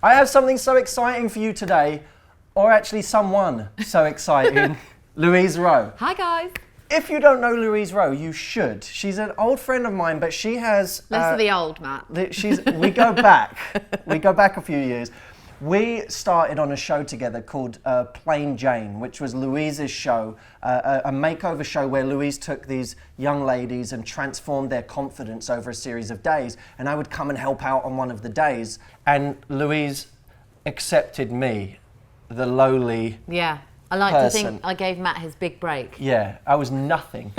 I have something so exciting for you today, or actually someone so exciting, Louise Roe. Hi guys. If you don't know Louise Roe, you should. She's an old friend of mine, but she has... Less of the old, Matt. We go back. We go back a few years. We started on a show together called Plain Jane, which was Louise's show, a makeover show where Louise took these young ladies and transformed their confidence over a series of days. And I would come and help out on one of the days. And Louise accepted me, the lowly Yeah. I like person. to think I gave Matt his big break. Yeah, I was nothing.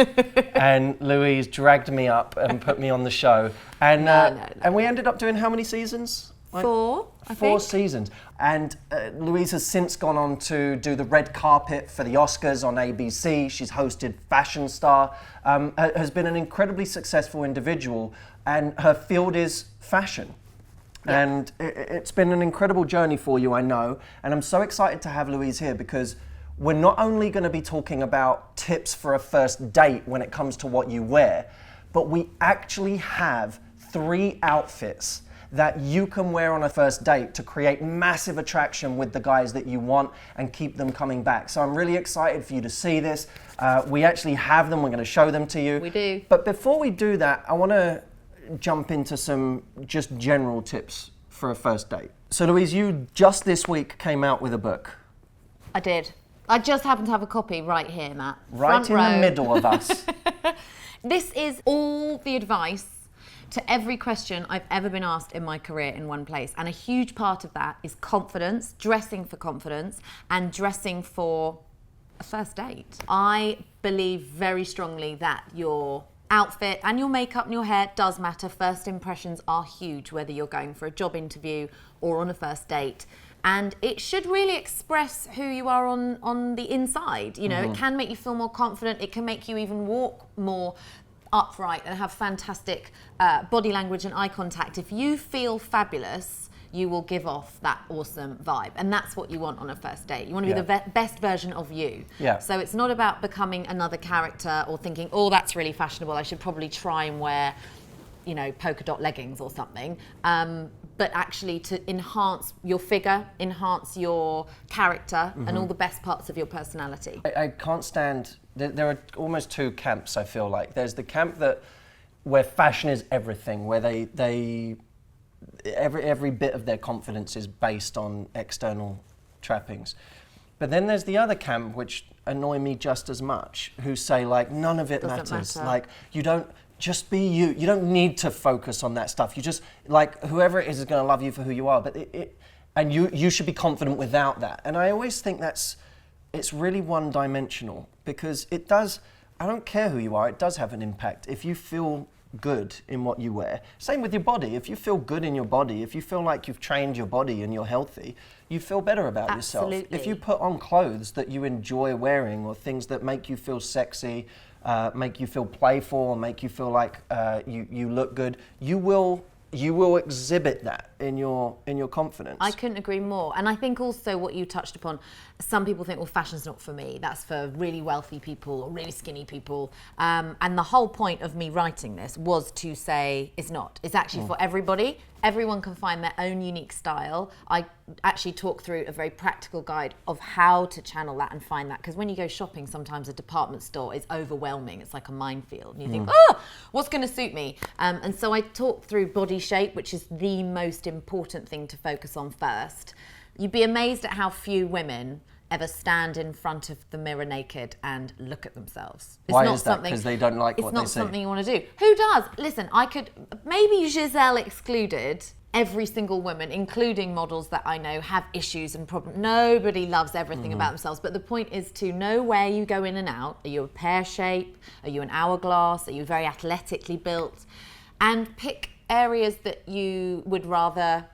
And Louise dragged me up and put me on the show. And and we ended up doing how many seasons? Like 4, I think. 4 seasons. And Louise has since gone on to do the red carpet for the Oscars on ABC. She's hosted Fashion Star, has been an incredibly successful individual, and her field is fashion. Yeah. And it's been an incredible journey for you, I know. And I'm so excited to have Louise here because we're not only going to be talking about tips for a first date when it comes to what you wear, but we actually have 3 outfits that you can wear on a first date to create massive attraction with the guys that you want and keep them coming back. So I'm really excited for you to see this. We actually have them. We're going to show them to you. We do. But before we do that, I want to jump into some just general tips for a first date. So Louise, you just this week came out with a book. I did. I just happen to have a copy right here, Matt. Right Front in row. the middle of us. This is all the advice to every question I've ever been asked in my career in one place. And a huge part of that is confidence, dressing for confidence, and dressing for a first date. I believe very strongly that your outfit and your makeup and your hair does matter. First impressions are huge, whether you're going for a job interview or on a first date. And it should really express who you are on the inside. You know, It can make you feel more confident. It can make you even walk more upright and have fantastic body language and eye contact. If you feel fabulous, you will give off that awesome vibe. And that's what you want on a first date. You want to be the best version of you. Yeah. So it's not about becoming another character or thinking, oh, that's really fashionable. I should probably try and wear, you know, polka dot leggings or something. But actually to enhance your figure, enhance your character, and all the best parts of your personality. I can't stand, there are almost 2 camps, I feel like. There's the camp where fashion is everything, where every bit of their confidence is based on external trappings. But then there's the other camp, which annoy me just as much, who say like, none of it matters. Like, you don't, just be you. You don't need to focus on that stuff. You just, like, whoever it is going to love you for who you are. But and you should be confident without that. And I always think it's really one-dimensional because it does, I don't care who you are, it does have an impact. If you feel good in what you wear, same with your body. If you feel good in your body, if you feel like you've trained your body and you're healthy, you feel better about yourself. If you put on clothes that you enjoy wearing or things that make you feel sexy, make you feel playful, or make you feel like you look good, you will exhibit that in your confidence. I couldn't agree more. And I think also what you touched upon, some people think, well, fashion's not for me. That's for really wealthy people or really skinny people. And the whole point of me writing this was to say it's not. It's actually for everybody. Everyone can find their own unique style. I actually talk through a very practical guide of how to channel that and find that. Because when you go shopping, sometimes a department store is overwhelming. It's like a minefield. And you think, oh, what's going to suit me? And so I talk through body shape, which is the most important thing to focus on first. You'd be amazed at how few women ever stand in front of the mirror naked and look at themselves. Why is that? Because they don't like what they see. It's not something you want to do. Who does? Listen, I could, maybe Giselle excluded, every single woman, including models that I know, have issues and problems. Nobody loves everything about themselves. But the point is to know where you go in and out. Are you a pear shape? Are you an hourglass? Are you very athletically built? And pick areas that you would rather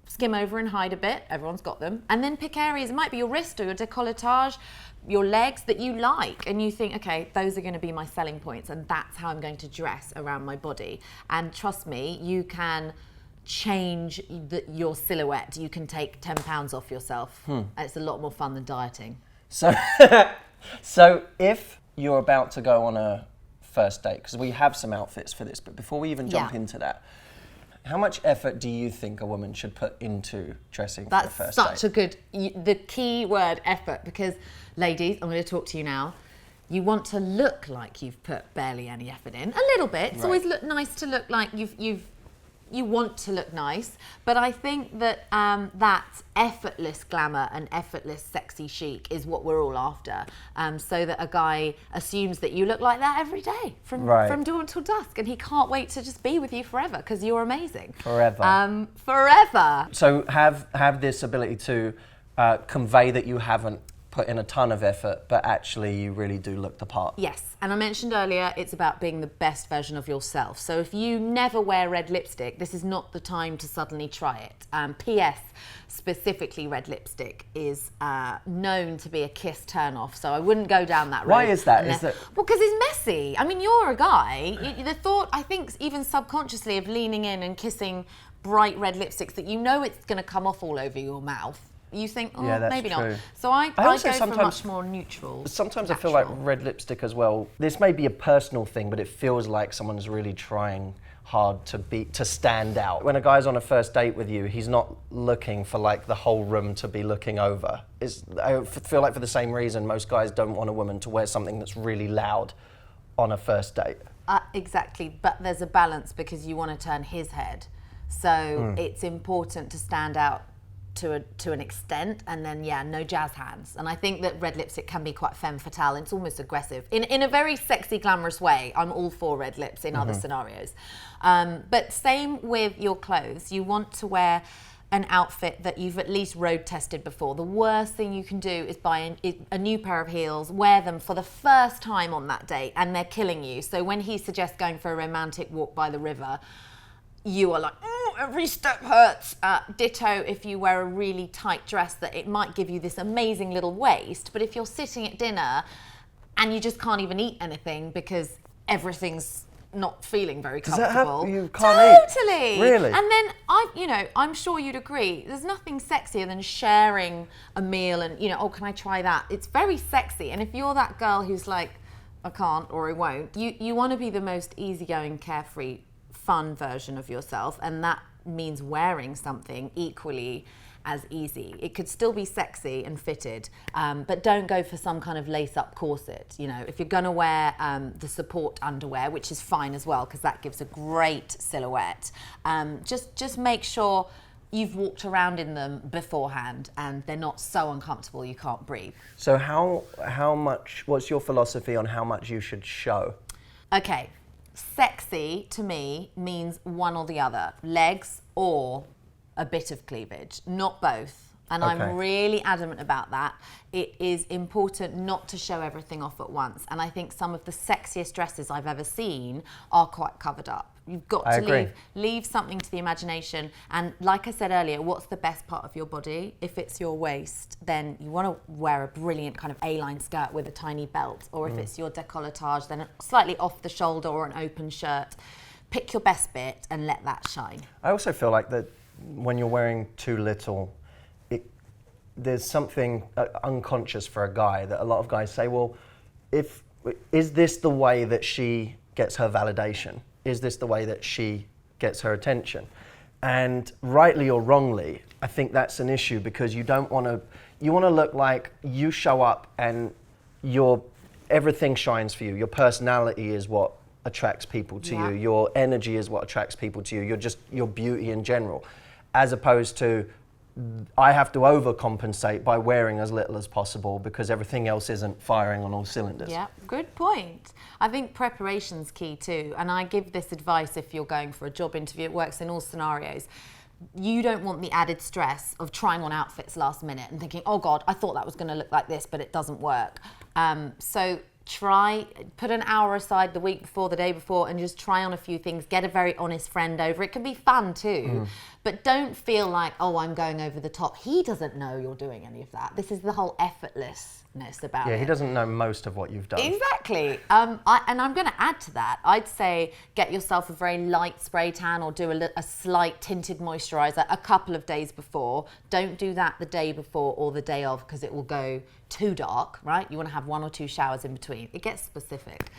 skim over and hide a bit. Everyone's got them. And then pick areas, it might be your wrist or your décolletage, your legs that you like, and you think, okay, those are going to be my selling points, and that's how I'm going to dress around my body. And trust me, you can change your silhouette. You can take 10 pounds off yourself. It's a lot more fun than dieting. So if you're about to go on a first date, because we have some outfits for this, but before we even jump into that, How much effort do you think a woman should put into dressing for a first That's such date? a good, the key word, effort, because ladies, I'm going to talk to you now. You want to look like you've put barely any effort in. A little bit. It's always nice to look like you want to look nice, but I think that that effortless glamour and effortless sexy chic is what we're all after, so that a guy assumes that you look like that every day from dawn till dusk, and he can't wait to just be with you forever because you're amazing. Forever. Forever. So have this ability to convey that you haven't put in a ton of effort, but actually you really do look the part. Yes, and I mentioned earlier, it's about being the best version of yourself. So if you never wear red lipstick, this is not the time to suddenly try it. P.S. specifically red lipstick is known to be a kiss turn-off, so I wouldn't go down that road. Why is that? Well, because it's messy. I mean, you're a guy. The thought, I think, even subconsciously, of leaning in and kissing bright red lipsticks that you know it's going to come off all over your mouth. You think, oh, that's maybe true. not. So I go for much more neutral. Sometimes natural. I feel like red lipstick as well. This may be a personal thing, but it feels like someone's really trying hard to stand out. When a guy's on a first date with you, he's not looking for like the whole room to be looking over. I feel like for the same reason, most guys don't want a woman to wear something that's really loud on a first date. Exactly, but there's a balance because you want to turn his head. So it's important to stand out to an extent, and then no jazz hands. And I think that red lipstick can be quite femme fatale. It's almost aggressive in a very sexy, glamorous way. I'm all for red lips in other scenarios, but same with your clothes. You want to wear an outfit that you've at least road tested before. The worst thing you can do is buy a new pair of heels, wear them for the first time on that date, and they're killing you. So when he suggests going for a romantic walk by the river, you are like, oh, every step hurts. Ditto if you wear a really tight dress that it might give you this amazing little waist, but if you're sitting at dinner and you just can't even eat anything because everything's not feeling very comfortable. You can't totally. Eat? Really? And then I'm sure you'd agree, there's nothing sexier than sharing a meal and, oh, can I try that? It's very sexy. And if you're that girl who's like, I can't or I won't, you want to be the most easygoing, carefree, fun version of yourself, and that means wearing something equally as easy. It could still be sexy and fitted, but don't go for some kind of lace-up corset. If you're going to wear the support underwear, which is fine as well because that gives a great silhouette, just make sure you've walked around in them beforehand and they're not so uncomfortable you can't breathe. So how much? What's your philosophy on how much you should show? Okay. Sexy to me means one or the other, legs or a bit of cleavage, not both. And Okay. I'm really adamant about that. It is important not to show everything off at once. And I think some of the sexiest dresses I've ever seen are quite covered up. You've got to leave something to the imagination. And like I said earlier, what's the best part of your body? If it's your waist, then you want to wear a brilliant kind of A-line skirt with a tiny belt. Or if it's your décolletage, then slightly off the shoulder or an open shirt. Pick your best bit and let that shine. I also feel like that when you're wearing too little, there's something unconscious for a guy that a lot of guys say, well, is this the way that she gets her validation? Is this the way that she gets her attention? And rightly or wrongly, I think that's an issue because you want to look like you show up and everything shines for you. Your personality is what attracts people to you. Your energy is what attracts people to you. Your beauty in general, as opposed to I have to overcompensate by wearing as little as possible because everything else isn't firing on all cylinders. Yeah, good point. I think preparation's key too, and I give this advice if you're going for a job interview. It works in all scenarios. You don't want the added stress of trying on outfits last minute and thinking, oh God, I thought that was going to look like this, but it doesn't work. So put an hour aside the week before, the day before, and just try on a few things. Get a very honest friend over. It can be fun too, but don't feel like, oh, I'm going over the top. He doesn't know you're doing any of that. This is the whole effortlessness about it. Yeah, he doesn't know most of what you've done. Exactly. And I'm going to add to that. I'd say get yourself a very light spray tan or do a slight tinted moisturiser a couple of days before. Don't do that the day before or the day of because it will go too dark, right? You want to have 1 or 2 showers in between. It gets specific.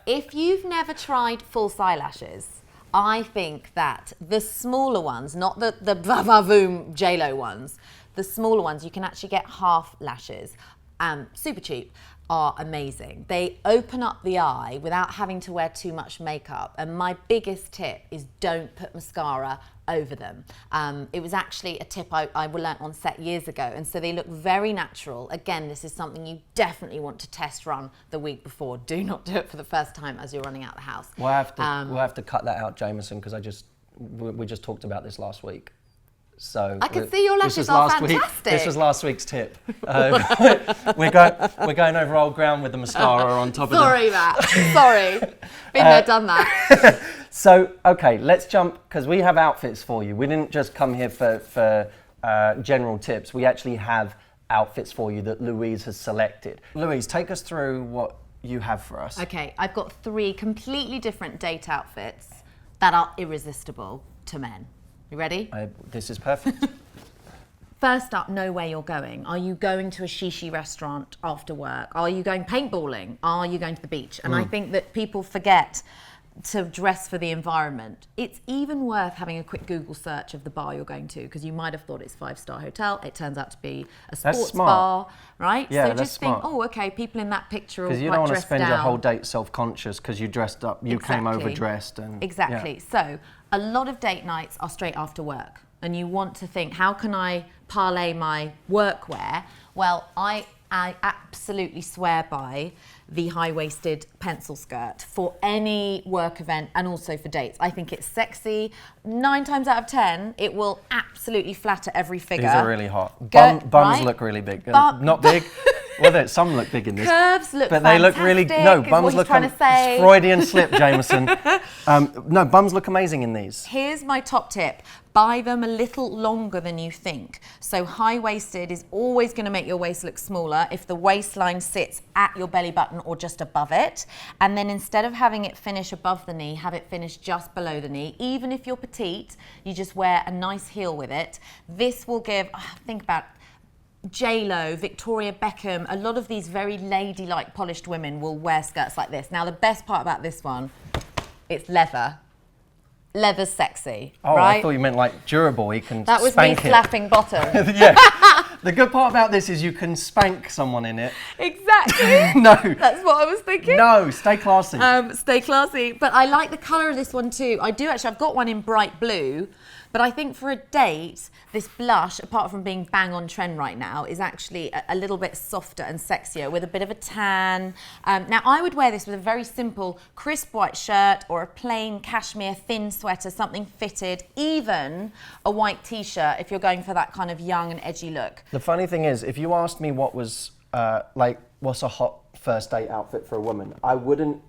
If you've never tried false eyelashes, I think that the smaller ones, not the va-va-voom J-Lo ones, the smaller ones, you can actually get half lashes, super cheap, are amazing. They open up the eye without having to wear too much makeup. And my biggest tip is don't put mascara over them. It was actually a tip I learnt on set years ago, and so they look very natural. Again, this is something you definitely want to test run the week before. Do not do it for the first time as you're running out the house. We'll have to cut that out, Jameson, because we just talked about this last week. So I can see your lashes are fantastic. This was last week's tip. We're going over old ground with the mascara on top of it. Sorry, Matt. Sorry. Been there, done that. So, okay, let's jump, because we have outfits for you. We didn't just come here for general tips. We actually have outfits for you that Louise has selected. Louise, take us through what you have for us. Okay, I've got 3 completely different date outfits that are irresistible to men. You ready? This is perfect. First up, know where you're going. Are you going to a shishi restaurant after work? Are you going paintballing? Are you going to the beach? And I think that people forget to dress for the environment. It's even worth having a quick Google search of the bar you're going to, because you might have thought it's 5-star hotel. It turns out to be a sports bar, right? Yeah, so just think, smart. oh, okay, people in that picture are quite dressed down. Because you don't want to spend your whole date self-conscious because you dressed up, you came overdressed. Exactly. So a lot of date nights are straight after work, and you want to think, how can I parlay my workwear? Well, I absolutely swear by the high-waisted pencil skirt for any work event and also for dates. I think it's sexy. 9 times out of 10, it will absolutely flatter every figure. These are really hot. Bums look really big. Not big. Well, some look big in this. Curves look but fantastic. They look really, no, bums look, it's Freudian slip, Jameson. No, bums look amazing in these. Here's my top tip. Buy them a little longer than you think. So high-waisted is always going to make your waist look smaller if the waistline sits at your belly button or just above it. And then instead of having it finish above the knee, have it finish just below the knee. Even if you're petite, you just wear a nice heel with it. This will give, think about J-Lo, Victoria Beckham, a lot of these very ladylike, polished women will wear skirts like this. Now, the best part about this one, it's leather. Leather's sexy, right? I thought you meant like durable. You can That was spank me slapping bottom. Yeah. The good part about this is you can spank someone in it. Exactly. No. That's what I was thinking. No, stay classy. Stay classy. But I like the colour of this one too. I do actually. I've got one in bright blue. But I think for a date, this blush, apart from being bang on trend right now, is actually a little bit softer and sexier with a bit of a tan. Now, I would wear this with a very simple crisp white shirt or a plain cashmere thin sweater, something fitted, even a white t-shirt if you're going for that kind of young and edgy look. The funny thing is, if you asked me what was, what's a hot first date outfit for a woman, I wouldn't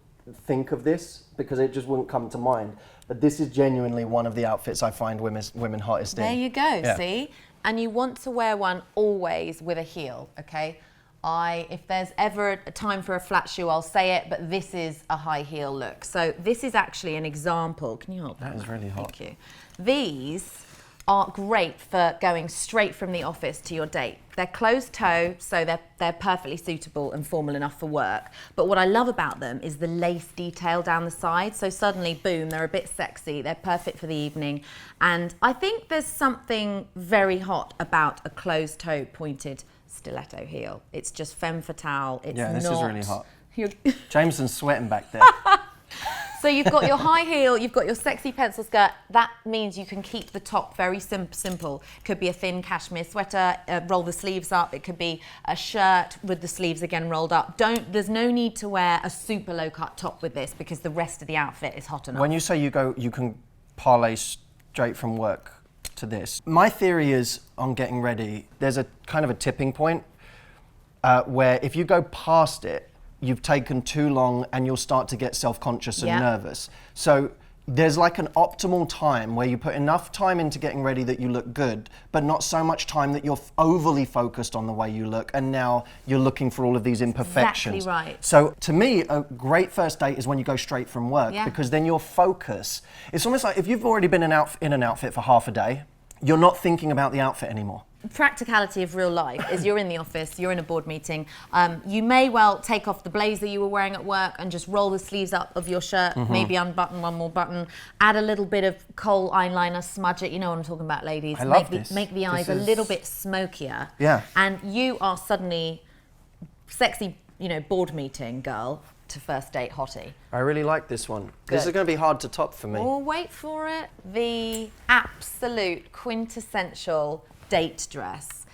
think of this because it just wouldn't come to mind. But this is genuinely one of the outfits I find women hottest in. There you go, see? And you want to wear one always with a heel, okay? If there's ever a time for a flat shoe, I'll say it, but this is a high heel look. So this is actually an example. Can you hold that? That is really hot. Thank you. These are great for going straight from the office to your date. They're closed toe, so they're perfectly suitable and formal enough for work. But what I love about them is the lace detail down the side. So suddenly, boom, they're a bit sexy. They're perfect for the evening. And I think there's something very hot about a closed toe pointed stiletto heel. It's just femme fatale. It's this is really hot. You're Jameson's sweating back there. So you've got your high heel, you've got your sexy pencil skirt. That means you can keep the top very simple. Could be a thin cashmere sweater, roll the sleeves up. It could be a shirt with the sleeves again rolled up. There's no need to wear a super low cut top with this because the rest of the outfit is hot enough. When you say you can parlay straight from work to this, my theory is on getting ready, there's a kind of a tipping point where if you go past it, you've taken too long and you'll start to get self-conscious and nervous. So there's like an optimal time where you put enough time into getting ready that you look good, but not so much time that you're overly focused on the way you look and now you're looking for all of these imperfections. Exactly right. So to me, a great first date is when you go straight from work because then your focus, it's almost like if you've already been in an outfit for half a day, you're not thinking about the outfit anymore. Practicality of real life is you're in the office, you're in a board meeting, you may well take off the blazer you were wearing at work and just roll the sleeves up of your shirt, maybe unbutton one more button, add a little bit of kohl eyeliner, smudge it, you know what I'm talking about, ladies. I love this. Make the eyes a little bit smokier. Yeah. And you are suddenly sexy, board meeting girl to first date hottie. I really like this one. Good. This is going to be hard to top for me. Oh, wait for it. The absolute quintessential date dress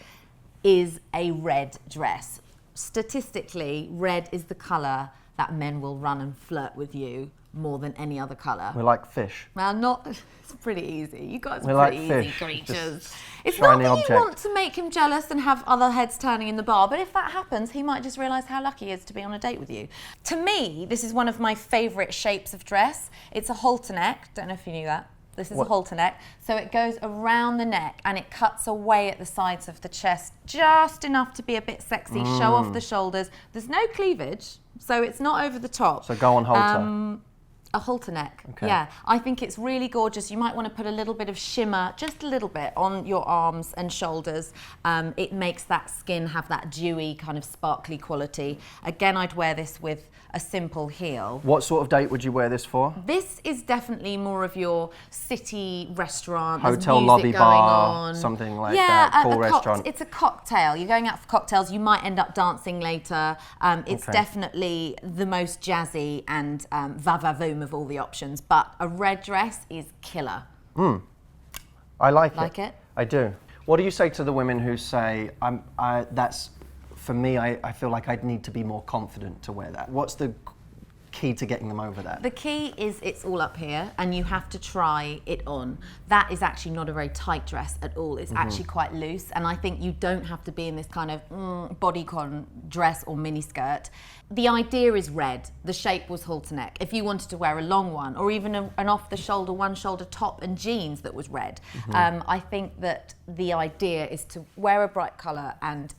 is a red dress. Statistically, red is the colour that men will run and flirt with you more than any other colour. We're like fish. Well, it's pretty easy. You guys We're are pretty like easy fish. creatures. It's shiny not that object. you want to make him jealous and have other heads turning in the bar, but if that happens, he might just realise how lucky he is to be on a date with you. To me, this is one of my favourite shapes of dress. It's a halter neck. Don't know if you knew that. This is a halter neck. So it goes around the neck and it cuts away at the sides of the chest, just enough to be a bit sexy, show off the shoulders. There's no cleavage, so it's not over the top. So go on halter. A halter neck, Okay. yeah. I think it's really gorgeous. You might want to put a little bit of shimmer, just a little bit, on your arms and shoulders. It makes that skin have that dewy, kind of sparkly quality. Again, I'd wear this with a simple heel. What sort of date would you wear this for? This is definitely more of your city restaurant, Hotel there's music lobby going bar, on. something like that, cool restaurant. It's a cocktail. You're going out for cocktails. You might end up dancing later. It's definitely the most jazzy and va-va-voom of all the options, but a red dress is killer. I like it. Like it? I do. What do you say to the women who say, that's, for me, I feel like I'd need to be more confident to wear that? What's the key to getting them over that? The key is it's all up here and you have to try it on. That is actually not a very tight dress at all. It's actually quite loose, and I think you don't have to be in this kind of bodycon dress or mini skirt. The idea is red. The shape was halter neck. If you wanted to wear a long one or even an off the shoulder, one shoulder top and jeans that was red, I think that the idea is to wear a bright colour and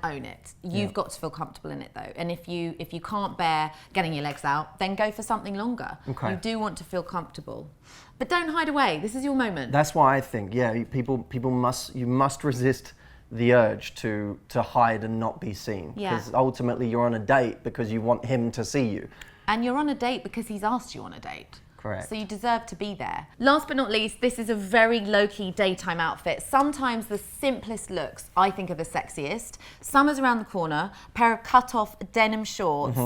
own it. You've got to feel comfortable in it though, and if you can't bear getting your legs out, then go for something longer. Okay. You do want to feel comfortable, but don't hide away. This is your moment. That's why I think, you must resist the urge to hide and not be seen. Yeah. Because ultimately you're on a date because you want him to see you. And you're on a date because he's asked you on a date. Correct. So you deserve to be there. Last but not least, this is a very low-key daytime outfit. Sometimes the simplest looks, I think, are the sexiest. Summer's around the corner. Pair of cut-off denim shorts.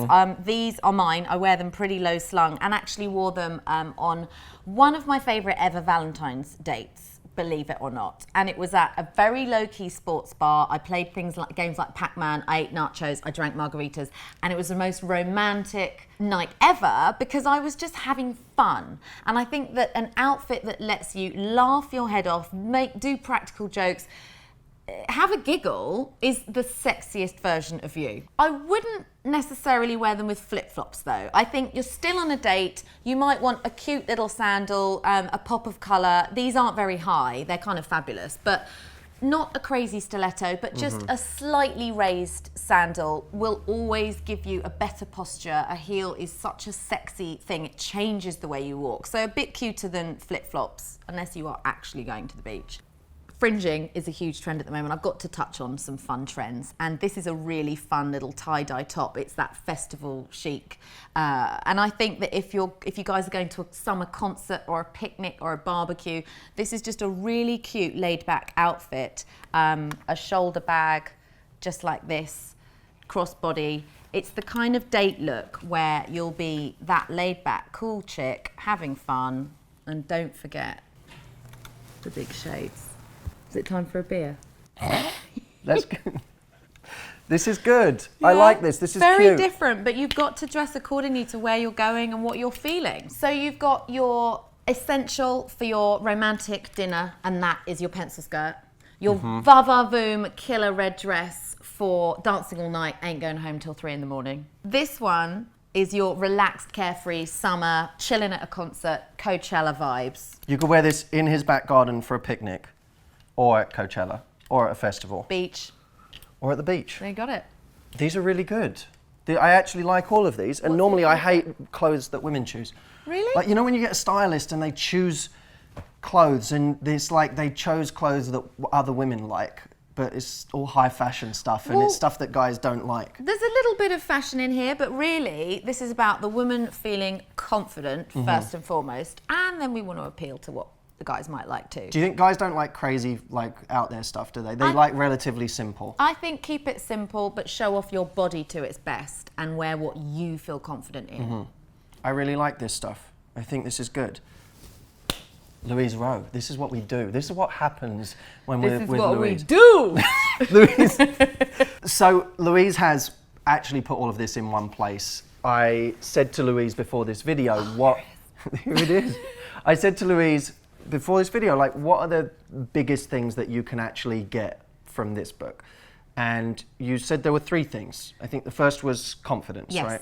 These are mine. I wear them pretty low slung and actually wore them on one of my favourite ever Valentine's dates, believe it or not. And it was at a very low-key sports bar. I played games like Pac-Man, I ate nachos, I drank margaritas, and it was the most romantic night ever because I was just having fun. And I think that an outfit that lets you laugh your head off, do practical jokes, have a giggle is the sexiest version of you. I wouldn't necessarily wear them with flip-flops though. I think you're still on a date, you might want a cute little sandal, a pop of colour. These aren't very high, they're kind of fabulous, but not a crazy stiletto, but just a slightly raised sandal will always give you a better posture. A heel is such a sexy thing, it changes the way you walk. So a bit cuter than flip-flops, unless you are actually going to the beach. Fringing is a huge trend at the moment. I've got to touch on some fun trends, and this is a really fun little tie-dye top. It's that festival chic, and I think that if you guys are going to a summer concert or a picnic or a barbecue, this is just a really cute laid-back outfit. A shoulder bag, just like this, crossbody. It's the kind of date look where you'll be that laid-back, cool chick having fun, and don't forget the big shades. Is it time for a beer? That's good. This is good. Yeah, I like this. This is very cute. different, but you've got to dress accordingly to where you're going and what you're feeling. So you've got your essential for your romantic dinner, and that is your pencil skirt. Your va-va-voom killer red dress for dancing all night, ain't going home till 3 in the morning. This one is your relaxed, carefree summer, chilling at a concert, Coachella vibes. You could wear this in his back garden for a picnic, or at Coachella, or at a festival. Beach. Or at the beach. There you got it. These are really good. I actually like all of these, and normally I hate clothes that women choose. Really? Like, you know when you get a stylist and they choose clothes, and it's like they chose clothes that other women like, but it's all high fashion stuff, and it's stuff that guys don't like. There's a little bit of fashion in here, but really this is about the woman feeling confident first and foremost, and then we want to appeal to what the guys might like too. Do you think guys don't like crazy, like out there stuff, do they? They like relatively simple. I think keep it simple, but show off your body to its best and wear what you feel confident in. I really like this stuff. I think this is good. Louise Roe, this is what we do. This is what happens when we're with Louise. This is what we do! Louise. So Louise has actually put all of this in one place. I said to Louise before this video, here it is. I said to Louise before this video, like, what are the biggest things that you can actually get from this book? And you said there were 3 things. I think the first was confidence, right?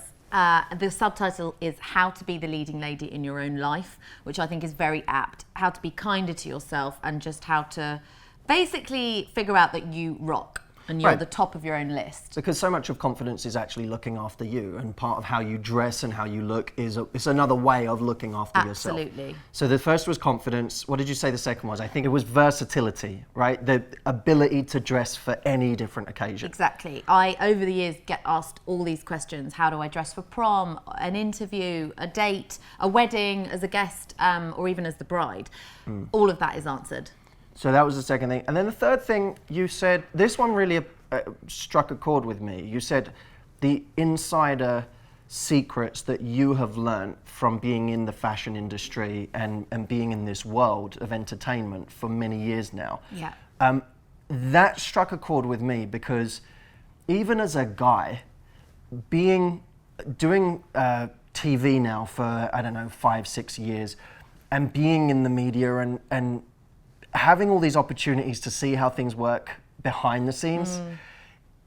The subtitle is How to Be the Leading Lady in Your Own Life, which I think is very apt. How to be kinder to yourself and just how to basically figure out that you rock and you're at the top of your own list. Because so much of confidence is actually looking after you, and part of how you dress and how you look it's another way of looking after yourself. Absolutely. So the first was confidence. What did you say the second was? I think it was versatility, right? The ability to dress for any different occasion. Exactly. I, over the years, get asked all these questions. How do I dress for prom, an interview, a date, a wedding, as a guest, or even as the bride? All of that is answered. So that was the second thing. And then the third thing you said, this one really struck a chord with me. You said the insider secrets that you have learned from being in the fashion industry and being in this world of entertainment for many years now. Yeah. That struck a chord with me because even as a guy, doing TV now for, I don't know, 5-6 years, and being in the media and having all these opportunities to see how things work behind the scenes,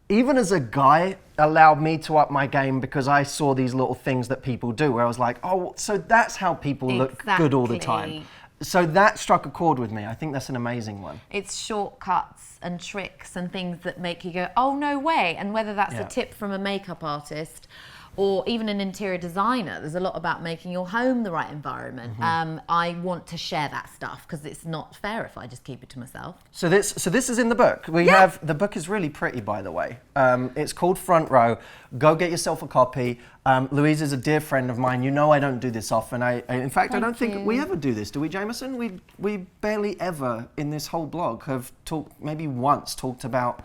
even as a guy, allowed me to up my game because I saw these little things that people do where I was like, oh, so that's how people look good all the time. So that struck a chord with me. I think that's an amazing one. It's shortcuts and tricks and things that make you go, oh, no way. And whether that's a tip from a makeup artist or even an interior designer, there's a lot about making your home the right environment. I want to share that stuff because it's not fair if I just keep it to myself. So this is in the book. We have, the book is really pretty, by the way. It's called Front Row. Go get yourself a copy. Louise is a dear friend of mine. You know I don't do this often. In fact, I don't think we ever do this, do we, Jameson? We barely ever in this whole blog have maybe once talked about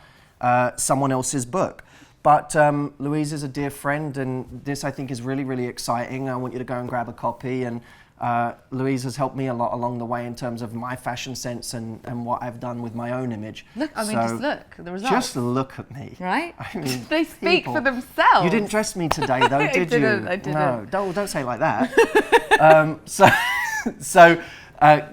someone else's book. But Louise is a dear friend, and this I think is really, really exciting. I want you to go and grab a copy. And Louise has helped me a lot along the way in terms of my fashion sense and what I've done with my own image. Look, I mean, just look, the results. Just look at me. Right? I mean, they speak for themselves. You didn't dress me today, though, did you? I didn't. No, don't say it like that. So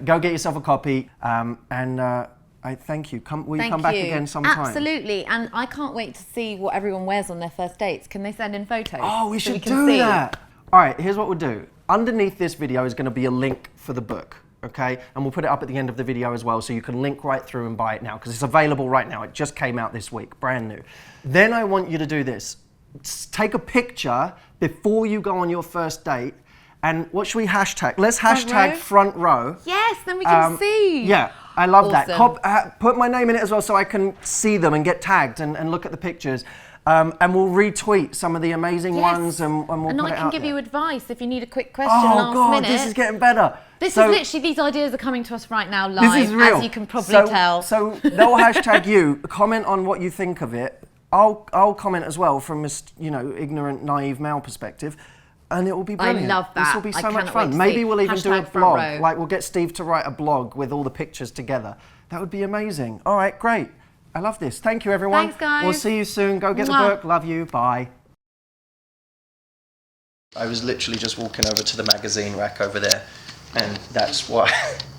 go get yourself a copy, and I thank you. Will you come back again sometime? Absolutely, and I can't wait to see what everyone wears on their first dates. Can they send in photos? Oh, we should do that. All right, here's what we'll do. Underneath this video is going to be a link for the book, okay? And we'll put it up at the end of the video as well, so you can link right through and buy it now, because it's available right now. It just came out this week, brand new. Then I want you to do this. Take a picture before you go on your first date. And what should we hashtag? Let's hashtag front row. Yes, then we can see. Yeah, I love that. Put my name in it as well so I can see them and get tagged and look at the pictures. And we'll retweet some of the amazing ones and we'll put it out I can give there. You advice if you need a quick question last minute. This is getting better. This is literally, these ideas are coming to us right now live, this is real. as you can probably tell. So they'll hashtag you, comment on what you think of it. I'll comment as well from this, ignorant, naive male perspective. And it will be brilliant. I love that. This will be so much fun. Maybe we'll even do a blog. Like, we'll get Steve to write a blog with all the pictures together. That would be amazing. All right, great. I love this. Thank you, everyone. Thanks, guys. We'll see you soon. Go get the book. Love you. Bye. I was literally just walking over to the magazine rack over there, and that's what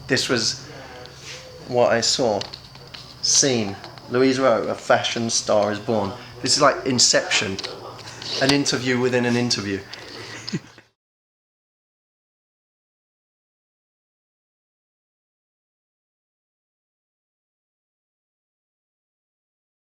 this was what I saw. Scene. Louise Roe, a fashion star is born. This is like Inception. An interview within an interview.